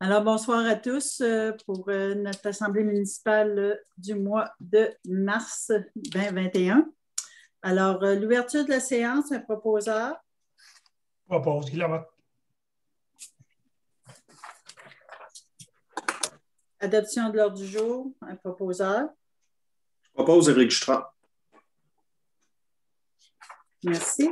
Alors, bonsoir à tous pour notre assemblée municipale du mois de mars 2021. Alors, l'ouverture de la séance, un proposeur. Propose Guy Lamotte. Adoption de l'ordre du jour, un proposeur. Je propose Éric Jutras. Merci.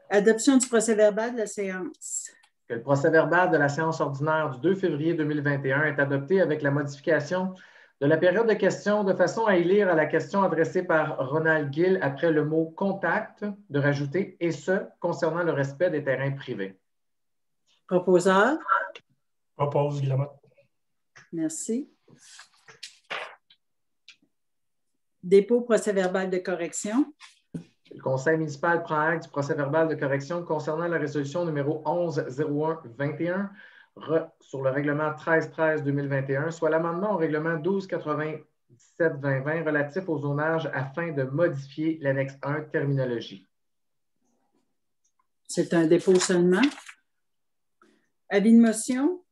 Adoption du procès-verbal de la séance. Que le procès-verbal de la séance ordinaire du 2 février 2021 est adopté avec la modification de la période de questions de façon à y lire à la question adressée par Ronald Gill après le mot « contact » de rajouter « et ce, concernant le respect des terrains privés ». Proposeur. Propose Guy Lamotte. Merci. Dépôt procès-verbal de correction. Le Conseil municipal prend acte du procès-verbal de correction concernant la résolution numéro 11-01-21 sur le règlement 13-13-2021, soit l'amendement au règlement 12-97-2020 relatif au zonage afin de modifier l'annexe 1 terminologie. C'est un dépôt seulement. Avis de motion.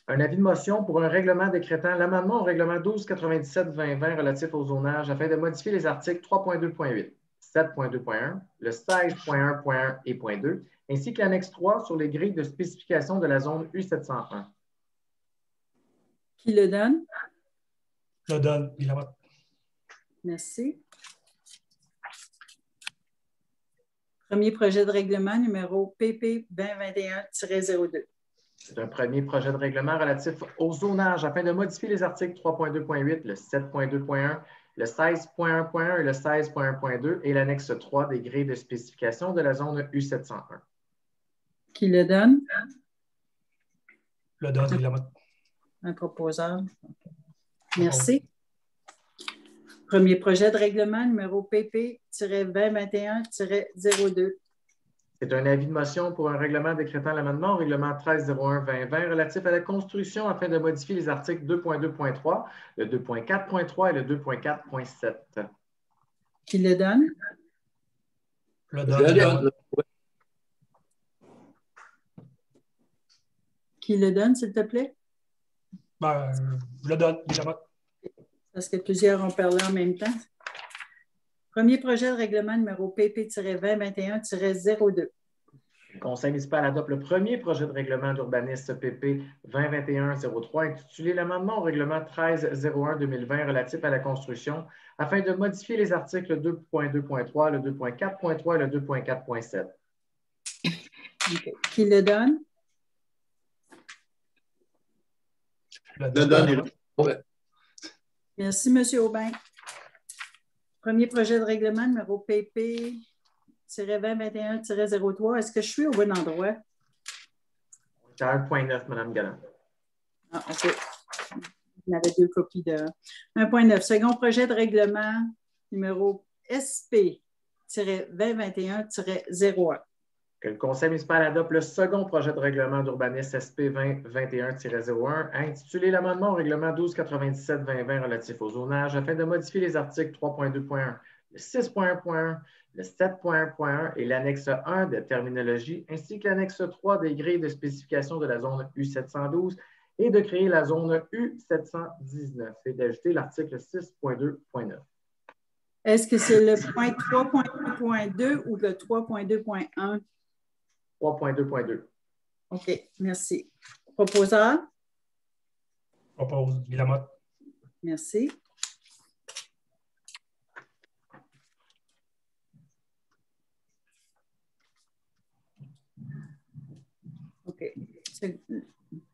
Un avis de motion pour un règlement décrétant l'amendement au règlement 12-97-2020 relatif au zonage afin de modifier les articles 3.2.8, 7.2.1, le 16.1.1 et .2, ainsi que l'annexe 3 sur les grilles de spécification de la zone U701. Qui le donne? Je le donne, Guy Lamotte. Merci. Premier projet de règlement numéro PP 2021-02. C'est un premier projet de règlement relatif au zonage afin de modifier les articles 3.2.8, le 7.2.1, le 16.1.1 et le 16.1.2 et l'annexe 3 des grilles de spécification de la zone U701. Qui le donne? Je le donne, Guy Lamotte. Un proposeur. Merci. Premier projet de règlement numéro PP-2021-02. C'est un avis de motion pour un règlement décrétant l'amendement au règlement 13-01-2020 relatif à la construction afin de modifier les articles 2.2.3, le 2.4.3 et le 2.4.7. Qui le donne? Je le donne, Guy Lamotte. Qui le donne, s'il te plaît? Je le donne, Guy Lamotte. Parce que plusieurs ont parlé en même temps. Premier projet de règlement numéro PP-2021-02. Le Conseil municipal adopte le premier projet de règlement d'urbanisme PP 2021-03 intitulé l'amendement au règlement 13-01-2020 relatif à la construction afin de modifier les articles 2.2.3, le 2.4.3 et le 2.4.7. Okay. Qui le donne? Je le donne. Merci, M. Aubin. Premier projet de règlement numéro PP-2021-03. Est-ce que je suis au bon endroit? C'est 1.9, Mme Galland. Ah, OK. Il y avait deux copies de 1.9. Second projet de règlement numéro SP-2021-01. Que le Conseil municipal adopte le second projet de règlement d'urbanisme SP 2021-01 intitulé l'amendement au règlement 1297-2020 relatif au zonage afin de modifier les articles 3.2.1, le 6.1.1, le 7.1.1 et l'annexe 1 de terminologie ainsi que l'annexe 3 des grilles de spécification de la zone U712 et de créer la zone U719 et d'ajouter l'article 6.2.9. Est-ce que c'est le point 3.2.2 ou le 3.2.1? 3.2.2. OK, merci. Proposeur? Propose Guy Lamotte. Merci. OK.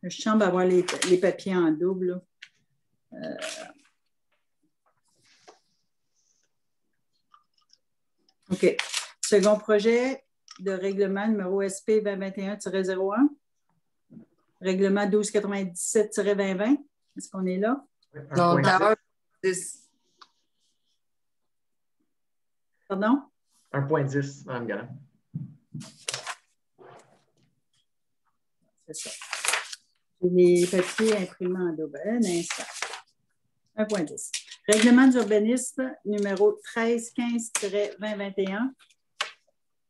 Je semble avoir les papiers en double. OK. Second projet de règlement numéro SP 2021-01. Règlement 1297-2020. Est-ce qu'on est là? Non, Pardon? 1.10, Mme Galland. C'est ça. J'ai les papiers imprimés en double. Un instant. 1.10. Règlement d'urbanisme numéro 1315-2021.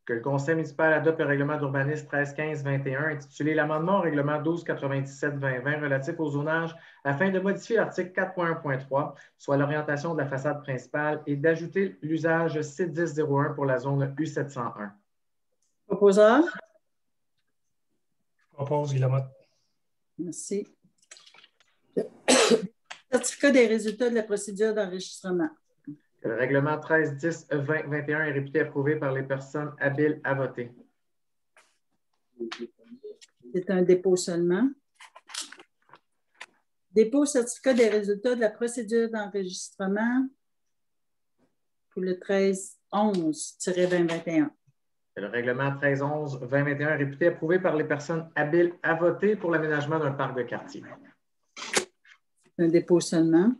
Que le Conseil municipal adopte le règlement d'urbanisme 1315-21 intitulé l'amendement au règlement 1297-2020 relatif au zonage afin de modifier l'article 4.1.3, soit l'orientation de la façade principale et d'ajouter l'usage site 1001 pour la zone U701. Proposeur? Je propose Guy-Lamotte. Merci. Certificat des résultats de la procédure d'enregistrement. Le règlement 1310-2021 est réputé approuvé par les personnes habiles à voter. C'est un dépôt seulement. Dépôt certificat des résultats de la procédure d'enregistrement pour le 1311-2021. Le règlement 1311-2021 est réputé approuvé par les personnes habiles à voter pour l'aménagement d'un parc de quartier. Un dépôt seulement.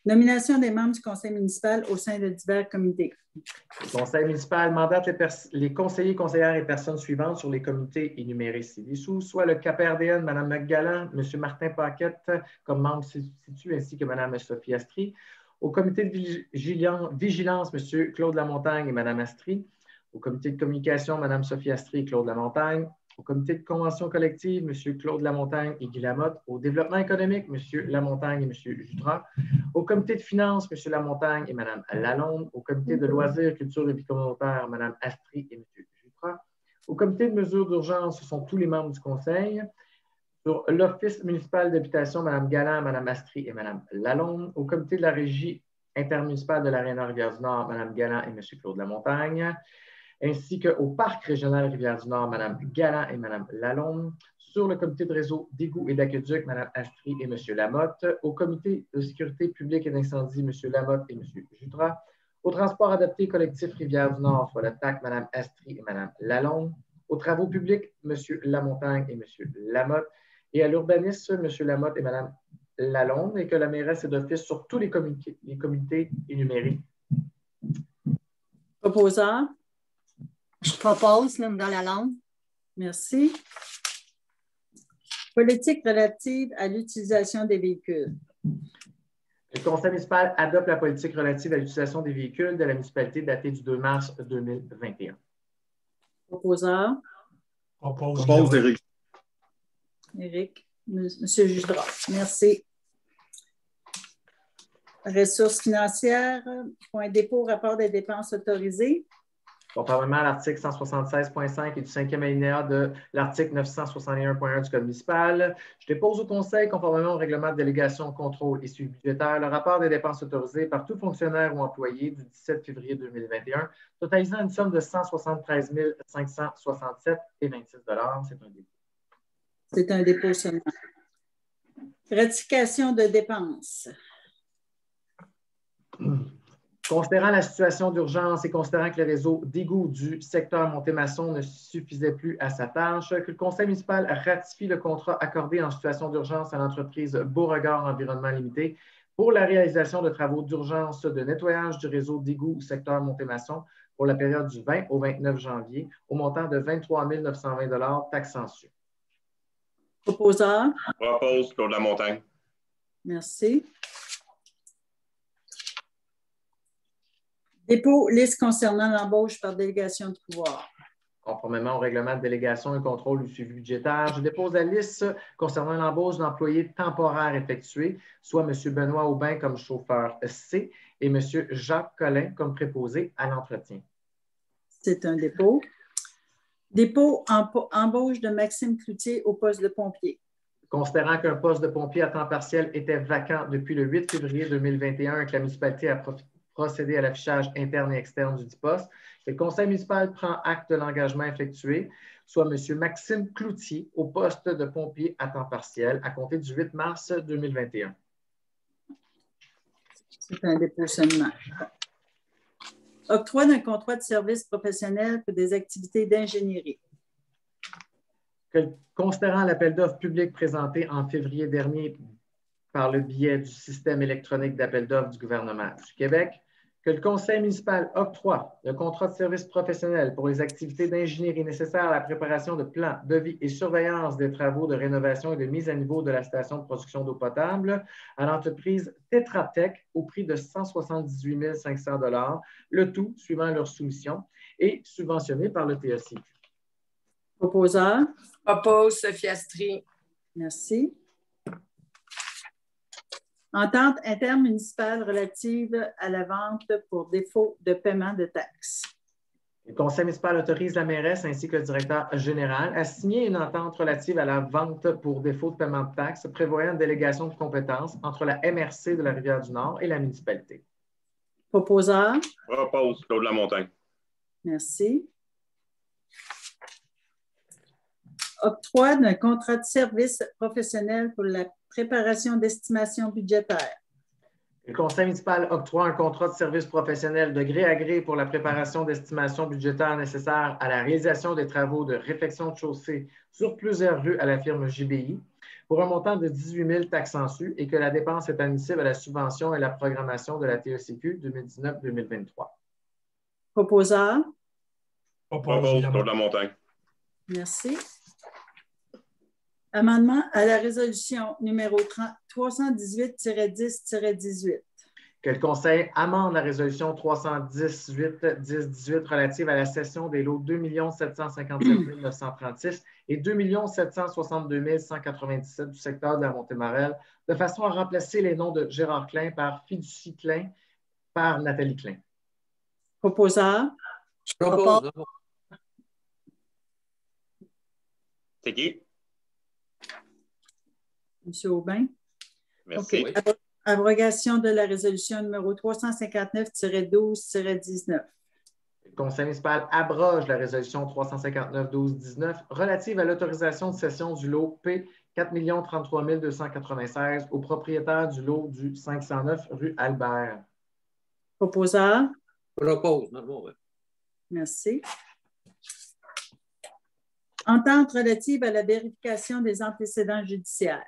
Nomination des membres du conseil municipal au sein de divers comités. Le conseil municipal mandate les conseillers, conseillères et personnes suivantes sur les comités énumérés ci-dessous, soit le CAPRDN, Mme McGallan, M. Martin Paquette comme membre substitut, ainsi que Mme Sophie Astry. Au comité de vigilance, M. Claude Lamontagne et Mme Astry. Au comité de communication, Mme Sophie Astry et Claude Lamontagne. Au comité de convention collective, M. Claude Lamontagne et Guy Lamotte. Au développement économique, M. Lamontagne et M. Jutras. Au comité de finances, M. Lamontagne et Mme Lalonde. Au comité de loisirs, culture et vie communautaire, Mme Astry et M. Jutras. Au comité de mesures d'urgence, ce sont tous les membres du conseil. Sur l'Office municipal d'habitation, Mme Galland, Mme Astry et Mme Lalonde. Au comité de la régie intermunicipale de l'Aréna-Rivière-du-Nord, Mme Galland et M. Claude Lamontagne. Ainsi qu'au Parc régional Rivière-du-Nord, Mme Galland et Mme Lalonde. Sur le comité de réseau d'égouts et d'aqueduc, Mme Astry et M. Lamotte. Au comité de sécurité publique et d'incendie, M. Lamotte et M. Jutras. Au transport adapté collectif Rivière-du-Nord, soit le TAC, Mme Astry et Mme Lalonde. Aux travaux publics, M. Lamontagne et M. Lamotte. Et à l'urbanisme, M. Lamotte et Mme Lalonde. Et que la mairesse est d'office sur tous les comités énumérés. Proposeur? Je propose Linda Lalonde. Merci. Politique relative à l'utilisation des véhicules. Le conseil municipal adopte la politique relative à l'utilisation des véhicules de la municipalité datée du 2 mars 2021. Proposeur? Propose Éric. Éric. Monsieur Jutras. Merci. Ressources financières. Point dépôt, rapport des dépenses autorisées. Conformément à l'article 176.5 et du 5e alinéa de l'article 961.1 du Code municipal, je dépose au Conseil, conformément au règlement de délégation, contrôle et suivi budgétaire, le rapport des dépenses autorisées par tout fonctionnaire ou employé du 17 février 2021, totalisant une somme de 173 567,26 $. C'est un dépôt. C'est un dépôt seulement. Ratification de dépenses. Considérant la situation d'urgence et considérant que le réseau d'égouts du secteur Montémasson ne suffisait plus à sa tâche, que le conseil municipal ratifie le contrat accordé en situation d'urgence à l'entreprise Beauregard Environnement Limité pour la réalisation de travaux d'urgence de nettoyage du réseau d'égouts au secteur Montémasson pour la période du 20 au 29 janvier au montant de 23 920 $, taxes en su. Proposeur? Propose Claude Lamontagne. Merci. Dépôt, liste concernant l'embauche par délégation de pouvoir. Conformément au règlement de délégation et contrôle du suivi budgétaire, je dépose la liste concernant l'embauche d'employés temporaires effectués, soit M. Benoît Aubin comme chauffeur C et M. Jacques Collin comme préposé à l'entretien. C'est un dépôt. Dépôt, embauche de Maxime Cloutier au poste de pompier. Considérant qu'un poste de pompier à temps partiel était vacant depuis le 8 février 2021 et que la municipalité a procéder à l'affichage interne et externe du dit poste. Le conseil municipal prend acte de l'engagement effectué, soit M. Maxime Cloutier, au poste de pompier à temps partiel à compter du 8 mars 2021. C'est un dépôt seulement. Octroi d'un contrat de service professionnel pour des activités d'ingénierie. Considérant l'appel d'offres public présenté en février dernier par le biais du système électronique d'appel d'offres du gouvernement du Québec, Que le conseil municipal octroie le contrat de service professionnel pour les activités d'ingénierie nécessaires à la préparation de plans, devis et surveillance des travaux de rénovation et de mise à niveau de la station de production d'eau potable à l'entreprise Tetra Tech au prix de 178 500 $, le tout suivant leur soumission et subventionné par le TECQ. Proposeur. Oppose Sophie Astrie. Merci. Entente intermunicipale relative à la vente pour défaut de paiement de taxes. Le conseil municipal autorise la mairesse ainsi que le directeur général à signer une entente relative à la vente pour défaut de paiement de taxes prévoyant une délégation de compétences entre la MRC de la Rivière-du-Nord et la municipalité. Proposeur. Propose Claude Lamontagne. Merci. Octroi d'un contrat de service professionnel pour la préparation d'estimation budgétaire. Le conseil municipal octroie un contrat de service professionnel de gré à gré pour la préparation d'estimations budgétaires nécessaires à la réalisation des travaux de réfection de chaussée sur plusieurs rues à la firme JBI pour un montant de 18 000 taxes sensu et que la dépense est admissible à la subvention et la programmation de la TECQ 2019-2023. Proposeur. Propose Claude Lamontagne. Merci. Amendement à la résolution numéro 318-10-18. Que le Conseil amende la résolution 318-10-18 relative à la cession des lots 2 757 936 et 2 762 197 du secteur de la Montée-Marelle de façon à remplacer les noms de Gérard Klein par Fiducie Klein par Nathalie Klein. Proposeur. Je propose. C'est qui? M. Aubin. Merci. OK. Abrogation de la résolution numéro 359-12-19. Le Conseil municipal abroge la résolution 359-12-19 relative à l'autorisation de cession du lot P 4 033 296 au propriétaire du lot du 509 rue Albert. Proposeur. Propose. Merci. Entente relative à la vérification des antécédents judiciaires.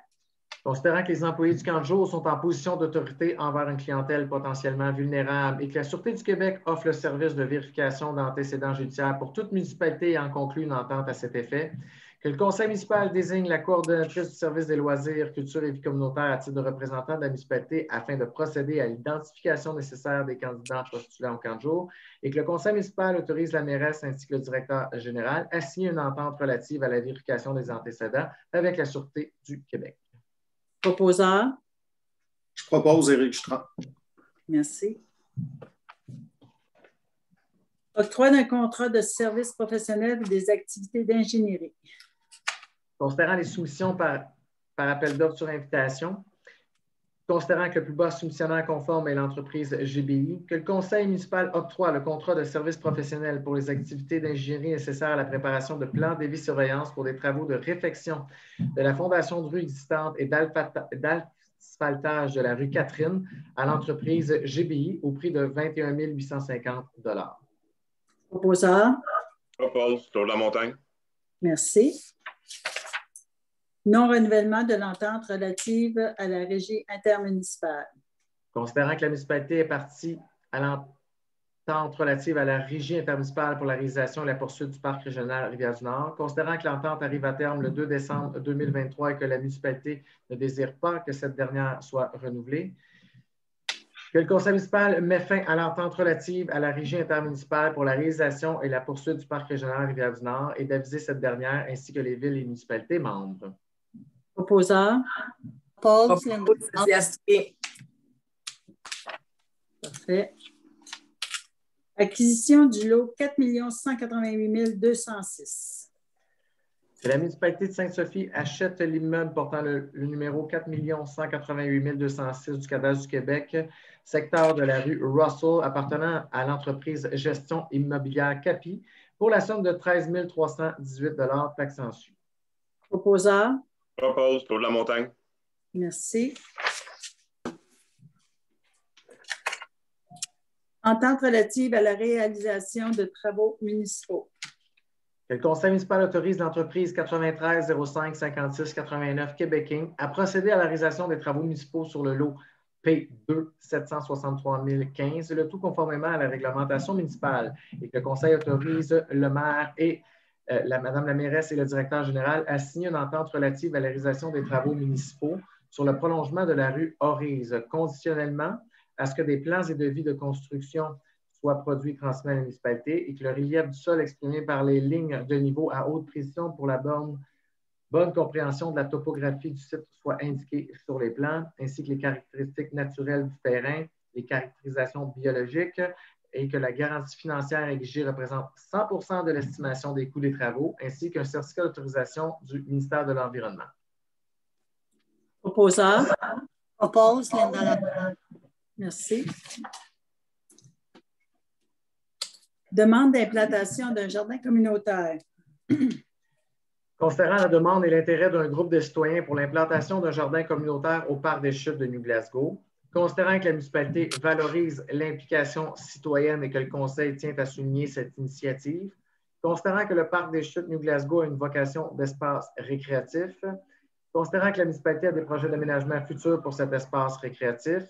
Considérant que les employés du camp de jour sont en position d'autorité envers une clientèle potentiellement vulnérable et que la Sûreté du Québec offre le service de vérification d'antécédents judiciaires pour toute municipalité ayant conclu une entente à cet effet, que le conseil municipal désigne la coordonnatrice du service des loisirs, culture et vie communautaire à titre de représentant de la municipalité afin de procéder à l'identification nécessaire des candidats postulant au camp de jour et que le conseil municipal autorise la mairesse ainsi que le directeur général à signer une entente relative à la vérification des antécédents avec la Sûreté du Québec. Proposeur. Je propose Éric Strand. Merci. Octroi d'un contrat de service professionnel pour des activités d'ingénierie. Considérant les soumissions par appel d'offres sur invitation, considérant que le plus bas soumissionnaire conforme est l'entreprise GBI, que le conseil municipal octroie le contrat de service professionnel pour les activités d'ingénierie nécessaires à la préparation de plans de surveillance pour des travaux de réfection de la fondation de rue existante et d'asphaltage de la rue Catherine à l'entreprise GBI au prix de 21 850 $. Proposeur. Propose Claude Lamontagne. Merci. Non-renouvellement de l'entente relative à la régie intermunicipale. Considérant que la municipalité est partie à l'entente relative à la régie intermunicipale pour la réalisation et la poursuite du parc régional Rivière-du-Nord, considérant que l'entente arrive à terme le 2 décembre 2023 et que la municipalité ne désire pas que cette dernière soit renouvelée, que le conseil municipal met fin à l'entente relative à la régie intermunicipale pour la réalisation et la poursuite du parc régional Rivière-du-Nord et d'aviser cette dernière ainsi que les villes et municipalités membres. Proposeur. Oppose. Sophie Astrie. Parfait. Acquisition du lot 4 188 206. Que la municipalité de Sainte-Sophie achète l'immeuble portant le numéro 4 188 206 du cadastre du Québec, secteur de la rue Russell, appartenant à l'entreprise Gestion immobilière CAPI, pour la somme de 13 318 $, taxes sensu. Proposeur. Propose Claude Lamontagne. Merci. Entente relative à la réalisation de travaux municipaux. Que le conseil municipal autorise l'entreprise 93 05 56 89 Québec Inc. à procéder à la réalisation des travaux municipaux sur le lot P2 763 015, le tout conformément à la réglementation municipale, et que le Conseil autorise le maire et Madame la mairesse et le directeur général à signer une entente relative à la réalisation des travaux municipaux sur le prolongement de la rue Orise, conditionnellement à ce que des plans et devis de construction soient produits et transmis à la municipalité et que le relief du sol exprimé par les lignes de niveau à haute précision pour la bonne compréhension de la topographie du site soit indiqué sur les plans, ainsi que les caractéristiques naturelles du terrain, les caractérisations biologiques, et que la garantie financière exigée représente 100 de l'estimation des coûts des travaux, ainsi qu'un certificat d'autorisation du ministère de l'Environnement. Proposeur. Oppose, Linda Lamothe. Merci. Demande d'implantation d'un jardin communautaire. Considérant la demande et l'intérêt d'un groupe de citoyens pour l'implantation d'un jardin communautaire au Parc des Chutes de New Glasgow, considérant que la municipalité valorise l'implication citoyenne et que le Conseil tient à souligner cette initiative, considérant que le Parc des Chutes New Glasgow a une vocation d'espace récréatif, considérant que la municipalité a des projets d'aménagement futurs pour cet espace récréatif,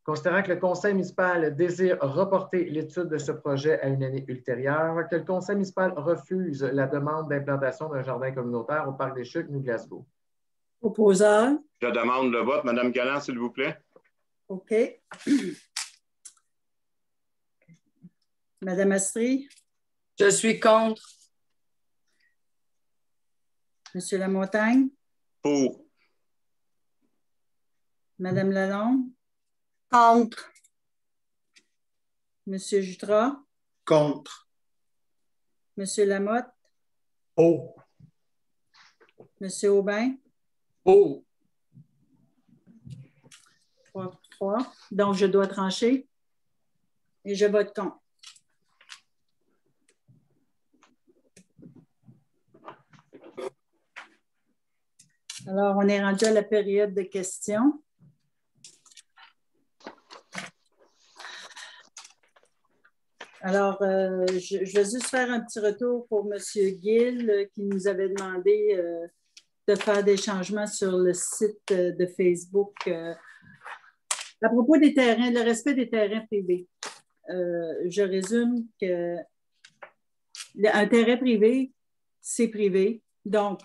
considérant que le Conseil municipal désire reporter l'étude de ce projet à une année ultérieure, que le Conseil municipal refuse la demande d'implantation d'un jardin communautaire au Parc des Chutes New Glasgow. Proposeur. Je demande le vote. Madame Galland, s'il vous plaît. OK. Madame Astry. Je suis contre. Monsieur Lamontagne. Pour. Madame Lalonde. Contre. Monsieur Jutras. Contre. Monsieur Lamotte. Pour. Monsieur Aubin. Pour. 3 pour 3. Donc, je dois trancher et je vote contre. Alors, on est rendu à la période de questions. Alors, je vais juste faire un petit retour pour M. Gill qui nous avait demandé de faire des changements sur le site de Facebook. À propos des terrains, le respect des terrains privés, je résume que un terrain privé, c'est privé. Donc,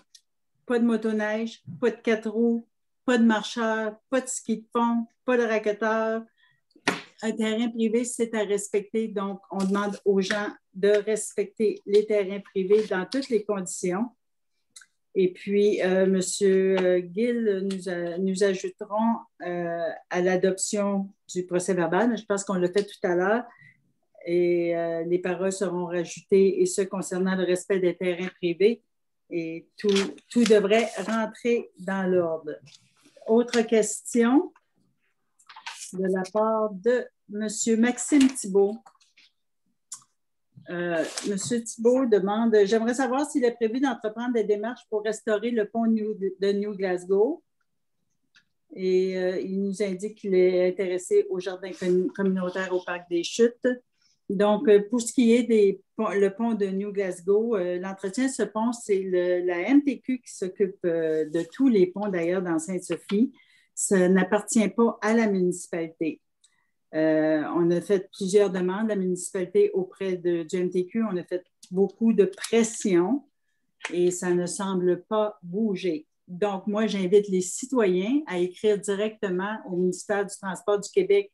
pas de motoneige, pas de 4 roues, pas de marcheurs, pas de ski de fond, pas de raquetteurs. Un terrain privé, c'est à respecter. Donc, on demande aux gens de respecter les terrains privés dans toutes les conditions. Et puis, M. Gill, nous ajouterons à l'adoption du procès-verbal. Je pense qu'on l'a fait tout à l'heure. Et les paroles seront rajoutées, et ce concernant le respect des terrains privés. Et tout devrait rentrer dans l'ordre. Autre question de la part de M. Maxime Thibault. M. Thibault demande, j'aimerais savoir s'il est prévu d'entreprendre des démarches pour restaurer le pont de New Glasgow. Et il nous indique qu'il est intéressé au jardin communautaire au Parc des Chutes. Donc, pour ce qui est le pont de New Glasgow, l'entretien de ce pont, c'est la MTQ qui s'occupe de tous les ponts d'ailleurs dans Sainte-Sophie. Ça n'appartient pas à la municipalité. On a fait plusieurs demandes à la municipalité auprès du MTQ. On a fait beaucoup de pression et ça ne semble pas bouger. Donc, moi, j'invite les citoyens à écrire directement au ministère du Transport du Québec,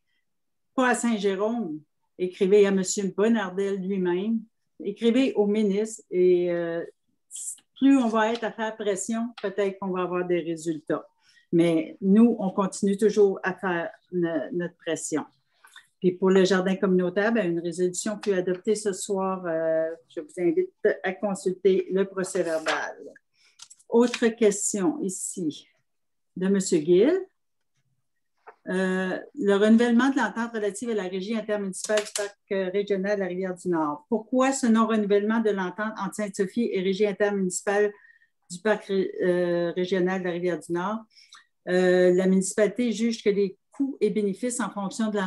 pas à Saint-Jérôme. Écrivez à M. Bonnardel lui-même, écrivez au ministre et plus on va être à faire pression, peut-être qu'on va avoir des résultats. Mais nous, on continue toujours à faire notre pression. Puis pour le jardin communautaire, bien, une résolution fut adoptée ce soir. Je vous invite à consulter le procès-verbal. Autre question ici de M. Gill. Le renouvellement de l'entente relative à la régie intermunicipale du Parc régional de la Rivière-du-Nord. Pourquoi ce non-renouvellement de l'entente entre Sainte-Sophie et régie intermunicipale du Parc régional de la Rivière-du-Nord? La municipalité juge que les coûts et bénéfices en fonction de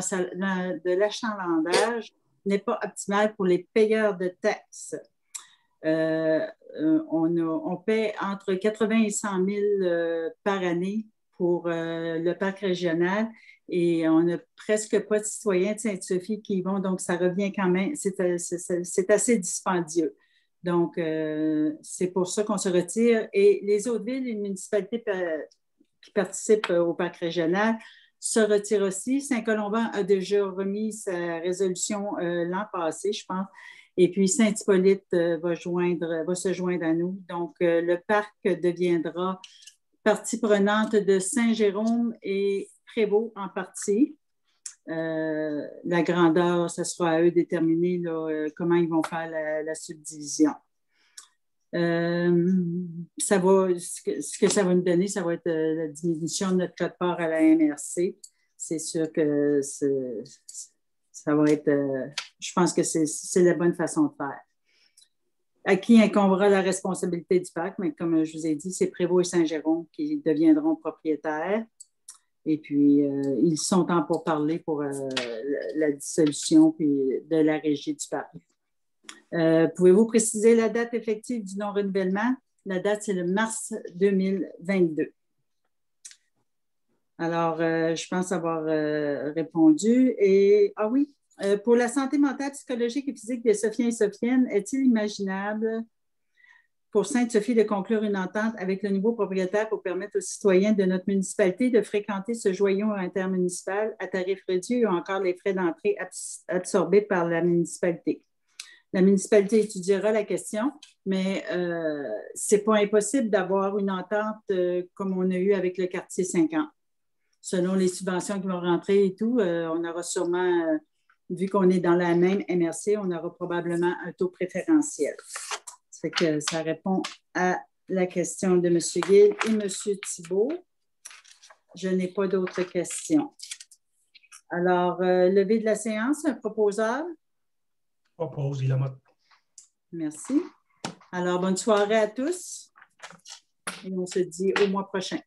l'achalandage n'est pas optimal pour les payeurs de taxes. On paie entre 80 et 100 000 par année pour le parc régional Et on n'a presque pas de citoyens de Sainte-Sophie qui y vont, donc ça revient quand même, c'est assez dispendieux. Donc, c'est pour ça qu'on se retire. Et les autres villes et municipalités qui participent au parc régional se retirent aussi. Saint-Colomban a déjà remis sa résolution l'an passé, je pense. Et puis, Saint-Hippolyte va se joindre à nous. Donc, le parc deviendra partie prenante de Saint-Jérôme et Prévost en partie. La grandeur, ce sera à eux de déterminer là, comment ils vont faire la subdivision. Ce que ça va nous donner, ça va être la diminution de notre quote-part à la MRC. C'est sûr que ça va être, je pense que c'est la bonne façon de faire. À qui incombera la responsabilité du parc, mais comme je vous ai dit, c'est Prévost et Saint-Jérôme qui deviendront propriétaires. Et puis, ils sont en pourparlers pour la dissolution puis de la régie du parc. Pouvez-vous préciser la date effective du non-renouvellement? La date, c'est le mars 2022. Alors, je pense avoir répondu. Et, ah oui, pour la santé mentale, psychologique et physique des Sophiens et Sophiennes, est-il imaginable pour Sainte-Sophie de conclure une entente avec le nouveau propriétaire pour permettre aux citoyens de notre municipalité de fréquenter ce joyau intermunicipal à tarif réduit ou encore les frais d'entrée absorbés par la municipalité? La municipalité étudiera la question, mais ce n'est pas impossible d'avoir une entente comme on a eu avec le quartier 50. Selon les subventions qui vont rentrer et tout, on aura sûrement, vu qu'on est dans la même MRC, on aura probablement un taux préférentiel. Ça fait que ça répond à la question de M. Gill et M. Thibault. Je n'ai pas d'autres questions. Alors, levée de la séance, un proposable? Propose, Guy-Lamotte. Merci. Alors, bonne soirée à tous et on se dit au mois prochain.